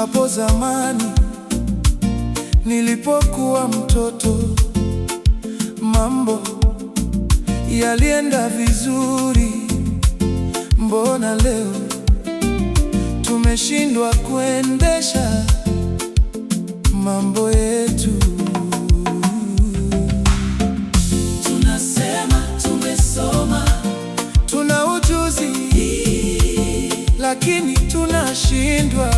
Hapo zamani nilipokuwa mtoto, mambo yalienda vizuri. Mbona leo tumeshindwa kuendesha mambo yetu? Tunasema tumesoma, tuna ujuzi, lakini tunashindwa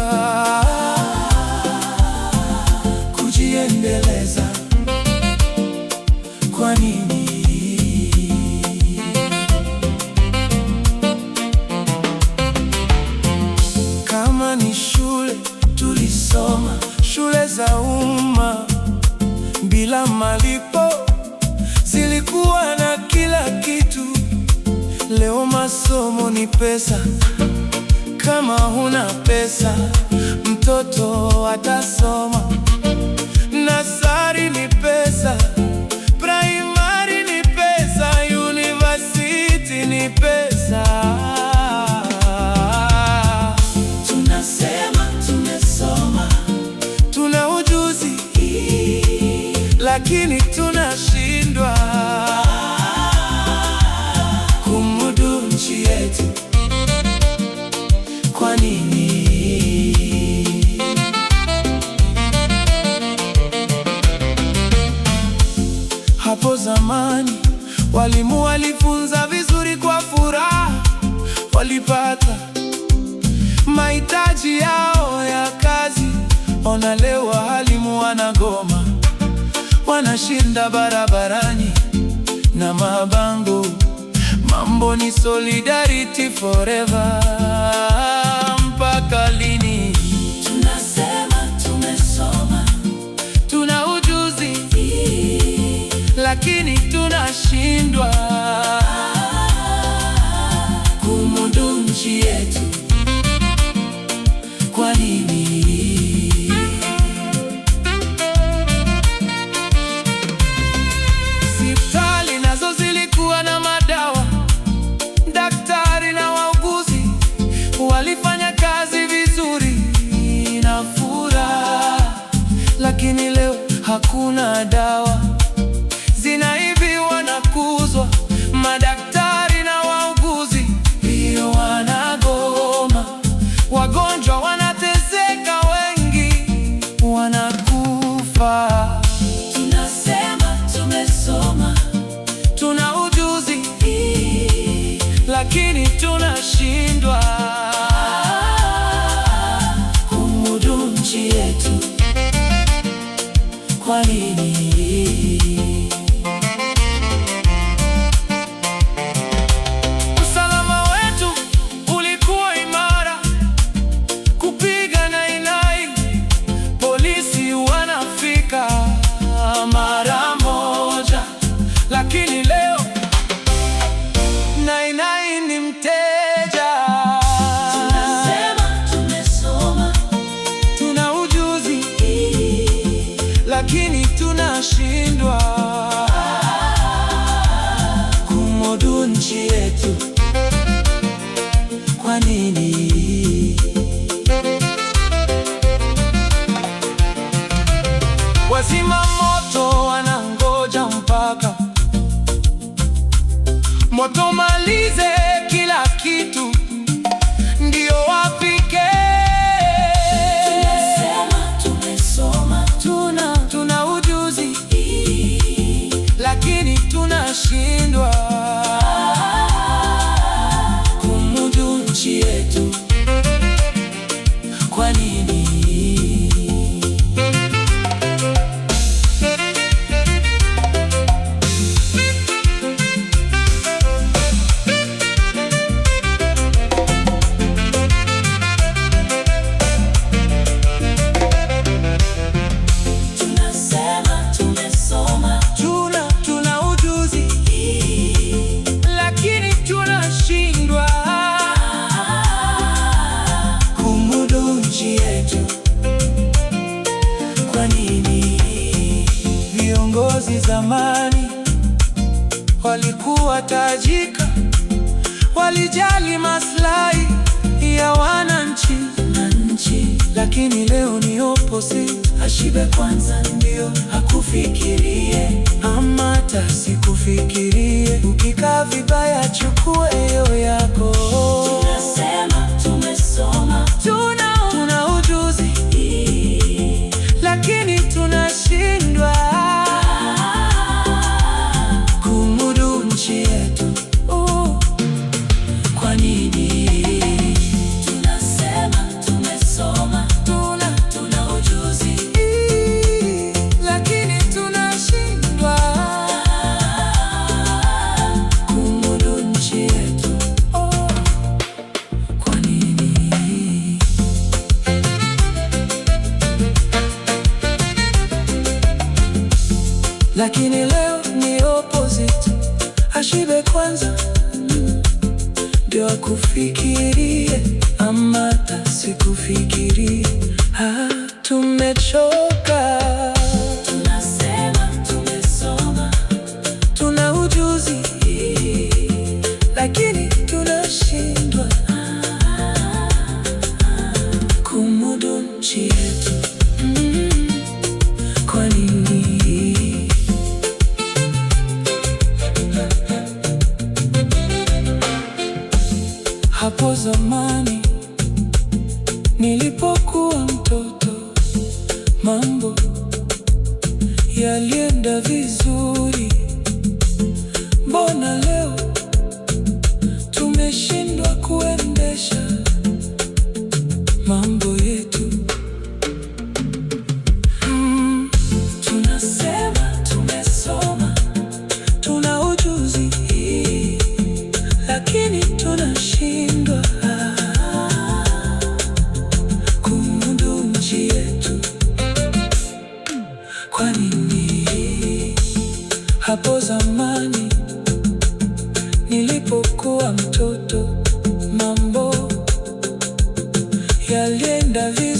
kujiendeleza. Kwa nini? Kama ni shule, tulisoma shule za umma bila malipo, zilikuwa na kila kitu. Leo masomo ni pesa. Kama huna pesa, mtoto atasoma. Nasari ni pesa, primary ni pesa, university ni pesa. tunasema tumesoma, Tuna ujuzi, lakini tunashindwa kumudu nchi yetu. Kwa nini? Hapo zamani walimu walifunza vizuri kwa furaha, walipata mahitaji yao ya kazi. Ona leo walimu wanagoma, wanashinda barabarani na mabango. Mambo ni solidarity forever. Mpaka lini? tunasema tumesoma, Tuna ujuzi, lakini tunashindwa kumudu nchi yetu. Kwa nini? Hospitali nazo zilikuwa na madawa, daktari na wauguzi walifanya kazi vizuri na furaha, lakini leo hakuna dawa, zinaibiwa na kuuzwa. Madaktari na wauguzi pia wanagoma, wagonjwa wanateseka, wengi wanakufa. tunasema tumesoma, Tuna ujuzi, lakini tunashindwa kumudu nchi yetu. Kwa nini? Usalama wetu ulikuwa imara, kupiga nainai, polisi wanafika mara moja, lakini leo nainai ni mteja. tunasema tumesoma, Tuna ujuzi, lakini tunashindwa kumudu nchi yetu. Kwa nini? Wazima moto wanangoja mpaka moto malize kila kitu ndio wafike. tunasema tumesoma, Tuna ujuzi, lakini tunashindwa kumudu nchi yetu. Kwa nini? tunasema tumesoma, Tuna ujuzi, lakini tunashindwa kumudu nchi yetu. Kwa nini? Viongozi zamani walikuwa tajika, walijali maslahi ya wananchi, lakini leo opposite. Ashibe kwanza ndio akufikirie, ama hata sikufikirie. Ukikaa vibaya chukua hiyo yako. Tunasema tumesoma, Tuna ujuzi lakini tunashindwa kumudu nchi yetu. Kwa nini? Tunasema tumesoma, tuna ujuzi lakini tunashindwa kumudu nchi yetu. Kwa nini? Lakini leo ni opposite. Ashibe kwanza ndio akufikirie, ama hata sikufikirie. Tumechoka. Tunasema tumesoma, Tuna ujuzi lakini tunashindwa kumudu nchi yetu. Kwa nini? Hapo zamani nilipokuwa mtoto, mambo yalienda vizuri. Mbona leo tumeshindwa kuendesha mambo yetu? tunasema tumesoma, Tuna ujuzi lakini tunashindwa kumudu nchi yetu. Kwa nini? Hapo zamani nilipokuwa mtoto, mambo yalienda vizuri.